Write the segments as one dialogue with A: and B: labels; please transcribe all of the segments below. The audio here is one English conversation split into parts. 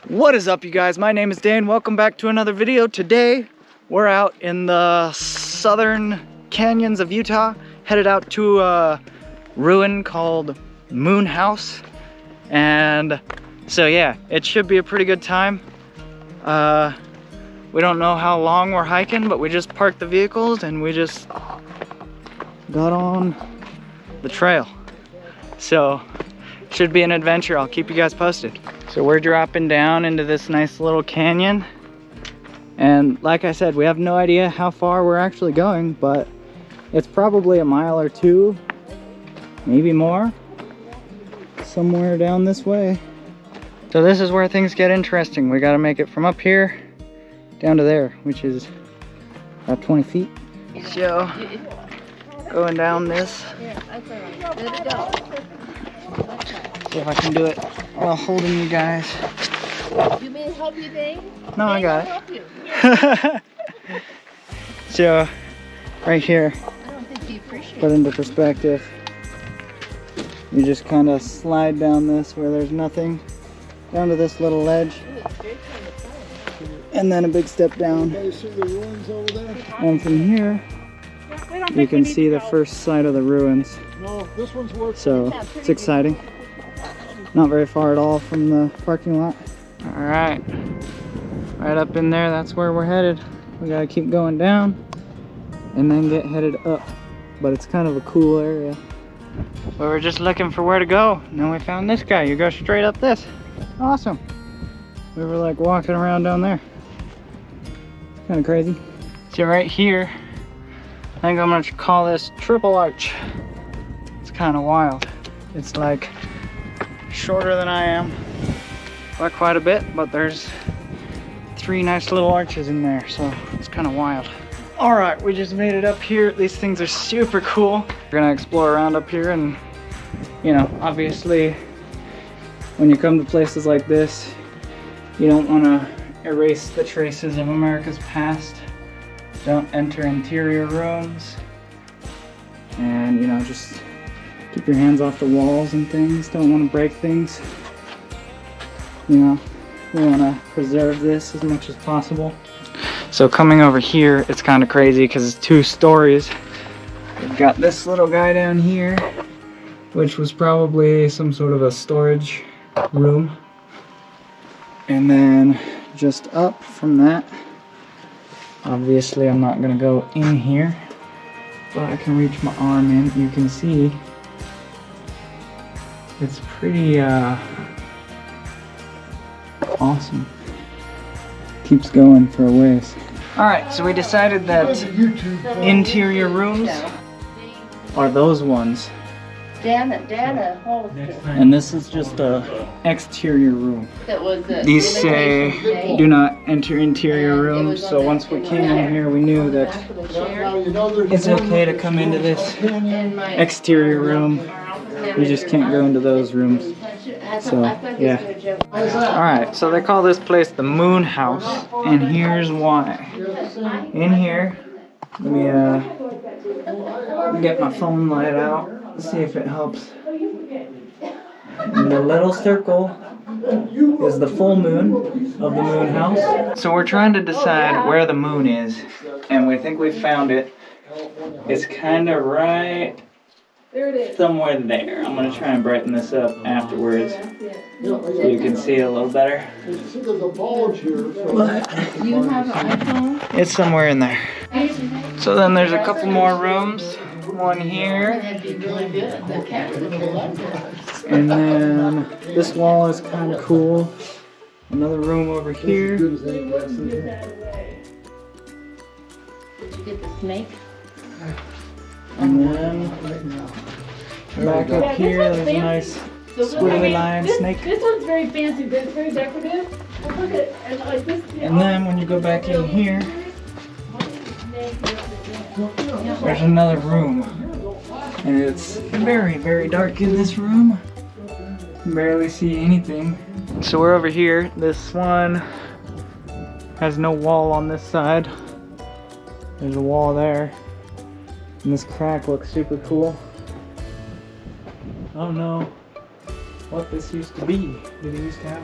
A: What is up, you guys? My name is Dan. Welcome back to another video. Today we're out in the southern canyons of Utah, headed out to a ruin called Moon House. And so yeah, it should be a pretty good time. We don't know how long we're hiking, but we just parked the vehicles and we just got on the trail. So should be an adventure. I'll keep you guys posted. So we're dropping down into this nice little canyon, and like I said, we have no idea how far we're actually going, but it's probably a mile or two, maybe more, somewhere down this way. So this is where things get interesting. We got to make it from up here down to there, which is about 20 feet. So going down this. See if I can do it while holding you guys.
B: You mean help you, Dave?
A: No, I got
B: it.
A: So, right here,
B: I don't think you appreciate
A: put into perspective, you just kind of slide down this where there's nothing, down to this little ledge, and then a big step down. And from here, you can see the first sight of the ruins. So, it's exciting. Not very far at all from the parking lot. All right, right up in there, that's where we're headed. We gotta keep going down and then get headed up. But it's kind of a cool area. We were just looking for where to go, and then we found this guy. You go straight up this. Awesome. We were like walking around down there. Kind of crazy. So right here, I think I'm gonna call this Triple Arch. It's kind of wild. It's like shorter than I am by quite a bit, but there's 3 nice little arches in there, so it's kind of wild. All right, we just made it up here. These things are super cool. We're gonna explore around up here, and you know, obviously when you come to places like this, you don't want to erase the traces of America's past. Don't enter interior rooms, and you know, just keep your hands off the walls and things. Don't want to break things. You know, we want to preserve this as much as possible. So coming over here, it's kind of crazy because it's 2 stories. We've got this little guy down here, which was probably some sort of a storage room. And then just up from that, obviously I'm not going to go in here, but I can reach my arm in. You can see it's pretty awesome. Keeps going for a ways. Alright, so we decided that interior rooms are those ones.
B: Dana Hollister.
A: And this is just a exterior room.
B: That was
A: These say do not enter interior rooms, so once we came in here we knew that it's okay to come into this exterior room. You just can't go into those rooms. So, yeah. Alright, so they call this place the Moon House, and here's why. In here, let me get my phone light out, see if it helps. And the little circle is the full moon of the Moon House. So we're trying to decide where the moon is, and we think we found it. It's kind of right somewhere there. I'm going to try and brighten this up afterwards so you can see it a little better. But
B: You have an iPhone?
A: it's somewhere in there. So then there's a couple more rooms. One here.
B: That'd be really good.
A: And then this wall is kind of cool. Another room over here.
B: Did you get the snake?
A: And then back up here, there's a nice squiggly line snake.
C: This one's very fancy, it's very decorative. Look at, and like this.
A: And then when you go back in here, there's another room. And it's very, very dark in this room. You can barely see anything. So we're over here. This one has no wall on this side. There's a wall there. And this crack looks super cool. I don't know what this used to be. Did it used to have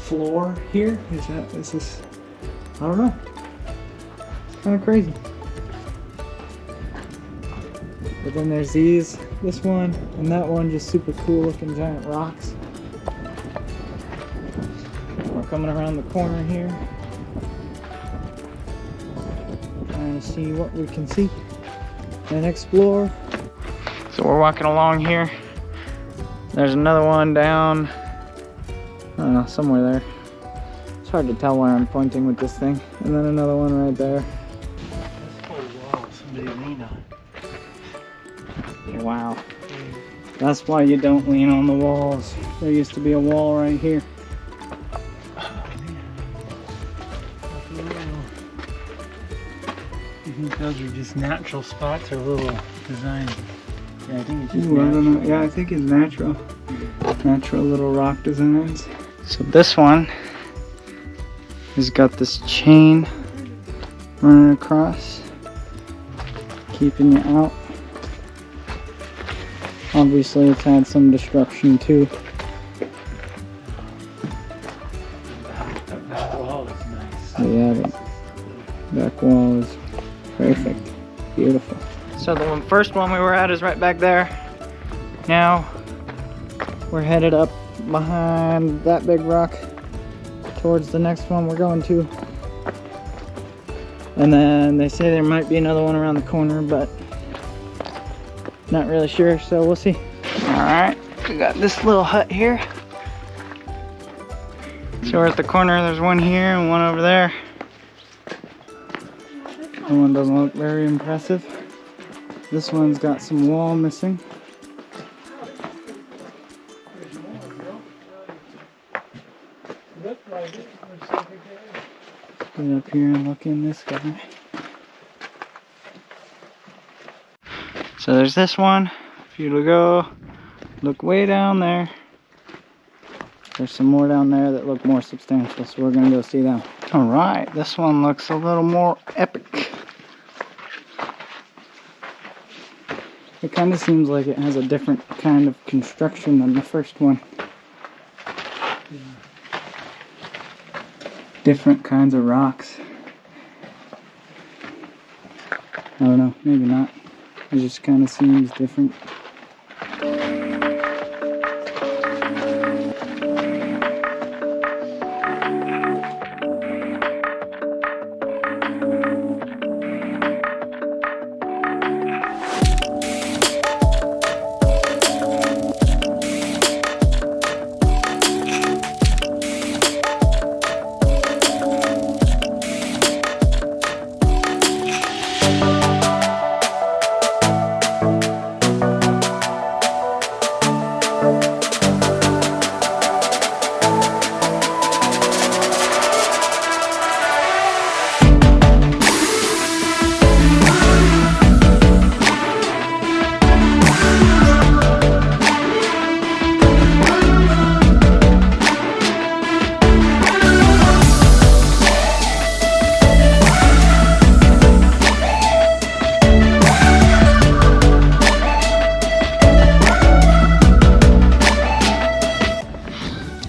A: floor here. Is this, I don't know. It's kind of crazy. But then there's this one, and that one, just super cool looking giant rocks. We're coming around the corner here. Trying to see what we can see and explore. So we're walking along here. There's another one down, I don't know, somewhere there. It's hard to tell where I'm pointing with this thing. And then another one right there.
D: That's whole wall somebody leaned on.
A: Wow. That's why you don't lean on the walls. There used to be a wall right here.
D: You think those are just natural spots or little designs? Yeah, I think it's just
A: Ooh, I don't know.
D: natural.
A: Yeah, I think it's natural. Natural little rock designs. So this one has got this chain running across, keeping you out. Obviously it's had some destruction too.
D: That back wall is nice.
A: But yeah, the back wall is perfect. Beautiful. So the first one we were at is right back there. Now we're headed up behind that big rock towards the next one we're going to. And then they say there might be another one around the corner, but not really sure, so we'll see. Alright, we got this little hut here. So we're at the corner, there's one here and one over there. That one doesn't look very impressive. This one's got some wall missing. Get up here and look in this guy. So there's this one. If you look way down there. There's some more down there that look more substantial, so we're gonna go see them. Alright, this one looks a little more epic. It kind of seems like it has a different kind of construction than the first one. Different kinds of rocks. I don't know, maybe not. It just kind of seems different.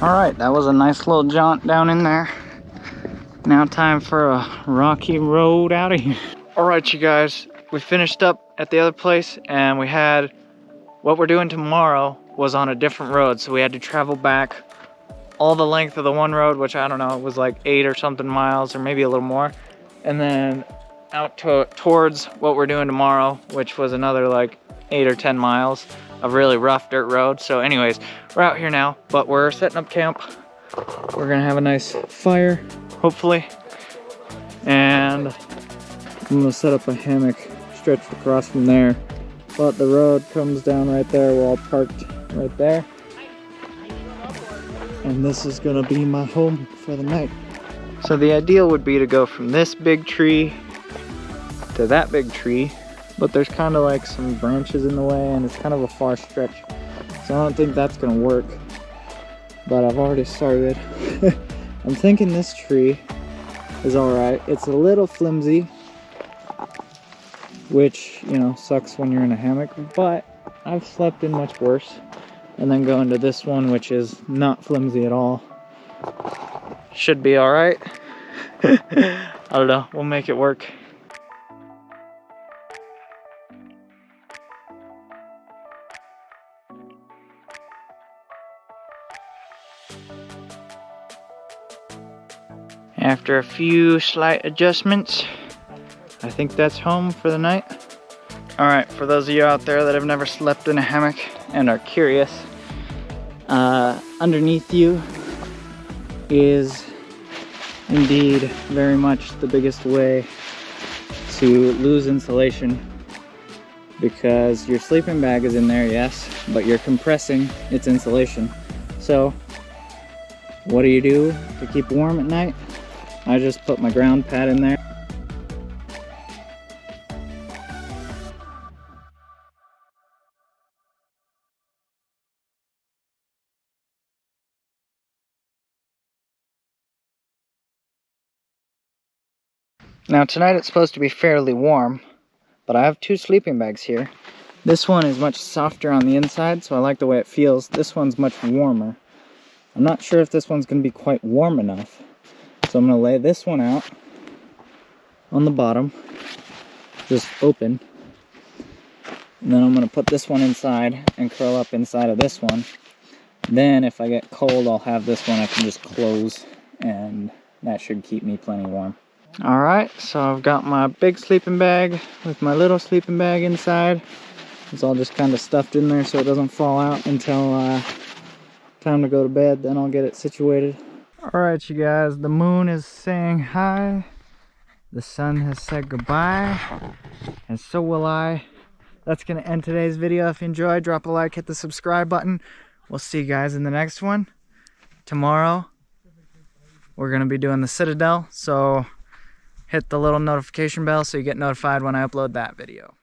A: Alright, that was a nice little jaunt down in there. Now time for a rocky road out of here. Alright you guys, we finished up at the other place and we had, what we're doing tomorrow was on a different road. So we had to travel back all the length of the one road, which I don't know, was like 8 or something miles or maybe a little more. And then out towards what we're doing tomorrow, which was another like 8 or 10 miles of really rough dirt road. So anyways, we're out here now, but we're setting up camp. We're gonna have a nice fire, hopefully. And I'm gonna set up a hammock stretched across from there. But the road comes down right there. We're all parked right there. And this is gonna be my home for the night. So the ideal would be to go from this big tree to that big tree, but there's kind of like some branches in the way and it's kind of a far stretch. So I don't think that's gonna work, but I've already started. I'm thinking this tree is all right. It's a little flimsy, which, you know, sucks when you're in a hammock, but I've slept in much worse. And then go into this one, which is not flimsy at all. Should be all right. I don't know, we'll make it work. After a few slight adjustments, I think that's home for the night. All right, for those of you out there that have never slept in a hammock and are curious, underneath you is indeed very much the biggest way to lose insulation, because your sleeping bag is in there, yes, but you're compressing its insulation. So what do you do to keep warm at night? I just put my ground pad in there. Now tonight it's supposed to be fairly warm, but I have two sleeping bags here. This one is much softer on the inside, so I like the way it feels. This one's much warmer. I'm not sure if this one's going to be quite warm enough. So I'm going to lay this one out on the bottom, just open. And then I'm going to put this one inside and curl up inside of this one. Then if I get cold, I'll have this one I can just close, and that should keep me plenty warm. Alright, so I've got my big sleeping bag with my little sleeping bag inside. It's all just kind of stuffed in there so it doesn't fall out until time to go to bed. Then I'll get it situated. Alright, you guys, the moon is saying hi. The sun has said goodbye. And so will I. That's going to end today's video. If you enjoyed, drop a like, hit the subscribe button. We'll see you guys in the next one. Tomorrow, we're going to be doing the Citadel, so hit the little notification bell so you get notified when I upload that video.